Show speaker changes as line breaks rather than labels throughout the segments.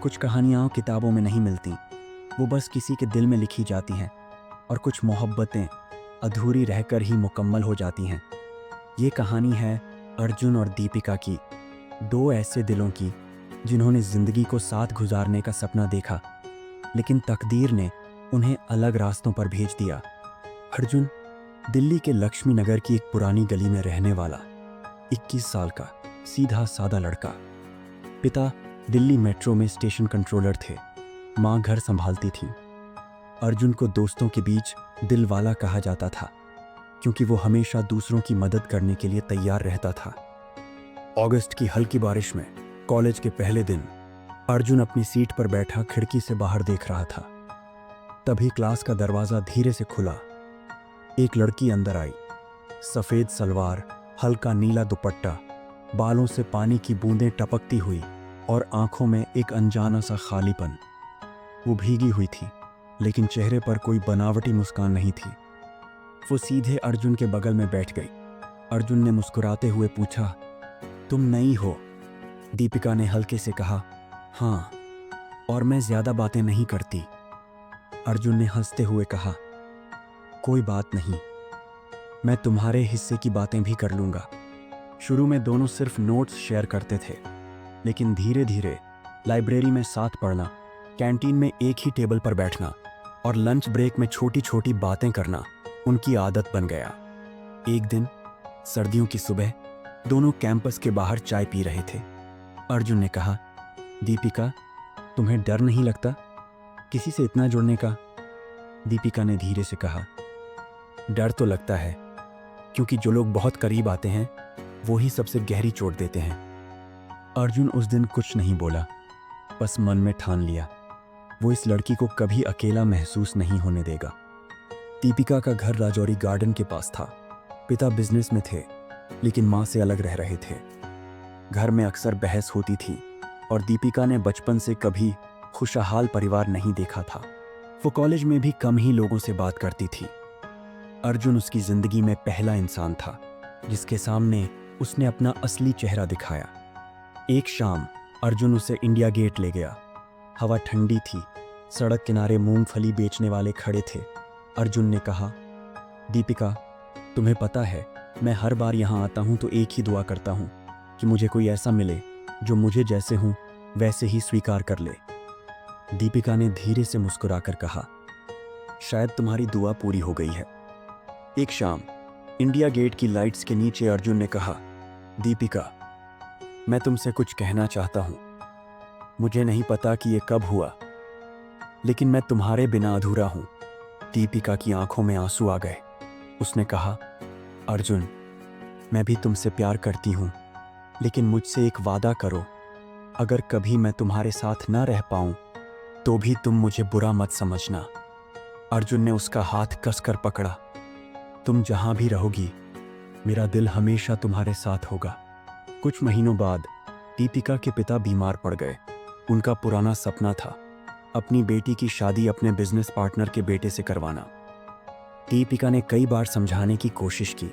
कुछ कहानियाँ किताबों में नहीं मिलती, वो बस किसी के दिल में लिखी जाती हैं, और कुछ मोहब्बतें अधूरी रहकर ही मुकम्मल हो जाती हैं। ये कहानी है अर्जुन और दीपिका की, दो ऐसे दिलों की जिन्होंने ज़िंदगी को साथ गुजारने का सपना देखा, लेकिन तकदीर ने उन्हें अलग रास्तों पर भेज दिया। अर्जुन दिल्ली के लक्ष्मी नगर की एक पुरानी गली में रहने वाला 21 साल का सीधा सादा लड़का। पिता दिल्ली मेट्रो में स्टेशन कंट्रोलर थे, माँ घर संभालती थी। अर्जुन को दोस्तों के बीच दिल वाला कहा जाता था, क्योंकि वो हमेशा दूसरों की मदद करने के लिए तैयार रहता था। अगस्त की हल्की बारिश में कॉलेज के पहले दिन अर्जुन अपनी सीट पर बैठा खिड़की से बाहर देख रहा था। तभी क्लास का दरवाजा धीरे से खुला। एक लड़की अंदर आई, सफेद सलवार, हल्का नीला दुपट्टा, बालों से पानी की बूंदें टपकती हुई और आंखों में एक अनजाना सा खालीपन। वो भीगी हुई थी, लेकिन चेहरे पर कोई बनावटी मुस्कान नहीं थी। वो सीधे अर्जुन के बगल में बैठ गई। अर्जुन ने मुस्कुराते हुए पूछा, तुम नई हो? दीपिका ने हल्के से कहा, हाँ, और मैं ज्यादा बातें नहीं करती। अर्जुन ने हंसते हुए कहा, कोई बात नहीं, मैं तुम्हारे हिस्से की बातें भी कर लूंगा। शुरू में दोनों सिर्फ नोट्स शेयर करते थे, लेकिन धीरे धीरे लाइब्रेरी में साथ पढ़ना, कैंटीन में एक ही टेबल पर बैठना और लंच ब्रेक में छोटी छोटी बातें करना उनकी आदत बन गया। एक दिन सर्दियों की सुबह दोनों कैंपस के बाहर चाय पी रहे थे। अर्जुन ने कहा, दीपिका, तुम्हें डर नहीं लगता किसी से इतना जुड़ने का? दीपिका ने धीरे से कहा, डर तो लगता है, क्योंकि जो लोग बहुत करीब आते हैं वो ही सबसे गहरी चोट देते हैं। अर्जुन उस दिन कुछ नहीं बोला, बस मन में ठान लिया वो इस लड़की को कभी अकेला महसूस नहीं होने देगा। दीपिका का घर राजौरी गार्डन के पास था। पिता बिजनेस में थे, लेकिन माँ से अलग रह रहे थे। घर में अक्सर बहस होती थी और दीपिका ने बचपन से कभी खुशहाल परिवार नहीं देखा था। वो कॉलेज में भी कम ही लोगों से बात करती थी। अर्जुन उसकी जिंदगी में पहला इंसान था जिसके सामने उसने अपना असली चेहरा दिखाया। एक शाम अर्जुन उसे इंडिया गेट ले गया। हवा ठंडी थी, सड़क किनारे मूंगफली बेचने वाले खड़े थे। अर्जुन ने कहा, दीपिका, तुम्हें पता है मैं हर बार यहाँ आता हूँ तो एक ही दुआ करता हूँ कि मुझे कोई ऐसा मिले जो मुझे जैसे हूँ वैसे ही स्वीकार कर ले। दीपिका ने धीरे से मुस्कुराकर कहा, शायद तुम्हारी दुआ पूरी हो गई है। एक शाम इंडिया गेट की लाइट्स के नीचे अर्जुन ने कहा, दीपिका, मैं तुमसे कुछ कहना चाहता हूं। मुझे नहीं पता कि ये कब हुआ, लेकिन मैं तुम्हारे बिना अधूरा हूं। दीपिका की आंखों में आंसू आ गए। उसने कहा, अर्जुन, मैं भी तुमसे प्यार करती हूं, लेकिन मुझसे एक वादा करो, अगर कभी मैं तुम्हारे साथ न रह पाऊं तो भी तुम मुझे बुरा मत समझना। अर्जुन ने उसका हाथ कसकर पकड़ा। तुम जहां भी रहोगी, मेरा दिल हमेशा तुम्हारे साथ होगा। कुछ महीनों बाद दीपिका के पिता बीमार पड़ गए। उनका पुराना सपना था अपनी बेटी की शादी अपने बिजनेस पार्टनर के बेटे से करवाना। दीपिका ने कई बार समझाने की कोशिश की,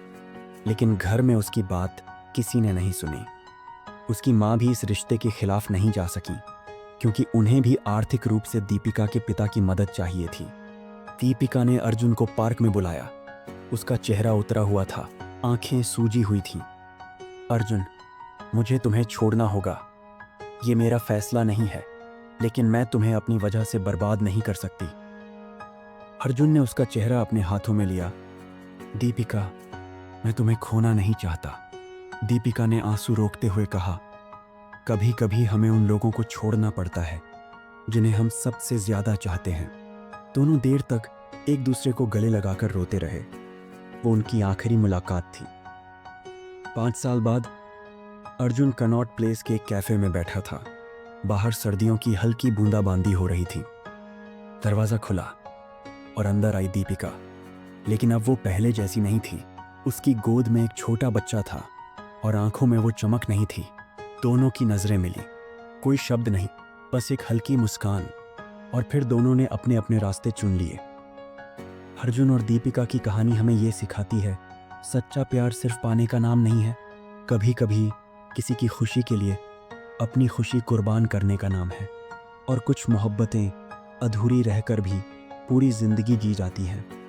लेकिन घर में उसकी बात किसी ने नहीं सुनी। उसकी माँ भी इस रिश्ते के खिलाफ नहीं जा सकी, क्योंकि उन्हें भी आर्थिक रूप से दीपिका के पिता की मदद चाहिए थी। दीपिका ने अर्जुन को पार्क में बुलाया। उसका चेहरा उतरा हुआ था, आंखें सूजी हुई थीं। अर्जुन, मुझे तुम्हें छोड़ना होगा। ये मेरा फैसला नहीं है, लेकिन मैं तुम्हें अपनी वजह से बर्बाद नहीं कर सकती। अर्जुन ने उसका चेहरा अपने हाथों में लिया। दीपिका, मैं तुम्हें खोना नहीं चाहता। दीपिका ने आंसू रोकते हुए कहा, कभी कभी हमें उन लोगों को छोड़ना पड़ता है जिन्हें हम सबसे ज्यादा चाहते हैं। दोनों देर तक एक दूसरे को गले लगाकर रोते रहे। वो उनकी आखिरी मुलाकात थी। 5 साल बाद अर्जुन कनॉट प्लेस के एक कैफे में बैठा था। बाहर सर्दियों की हल्की बूंदाबांदी हो रही थी। दरवाजा खुला और अंदर आई दीपिका, लेकिन अब वो पहले जैसी नहीं थी। उसकी गोद में एक छोटा बच्चा था और आंखों में वो चमक नहीं थी। दोनों की नजरें मिली, कोई शब्द नहीं, बस एक हल्की मुस्कान, और फिर दोनों ने अपने अपने रास्ते चुन लिए। अर्जुन और दीपिका की कहानी हमें ये सिखाती है, सच्चा प्यार सिर्फ पाने का नाम नहीं है, कभी कभी किसी की खुशी के लिए अपनी खुशी कुर्बान करने का नाम है। और कुछ मोहब्बतें अधूरी रहकर भी पूरी ज़िंदगी जी जाती हैं।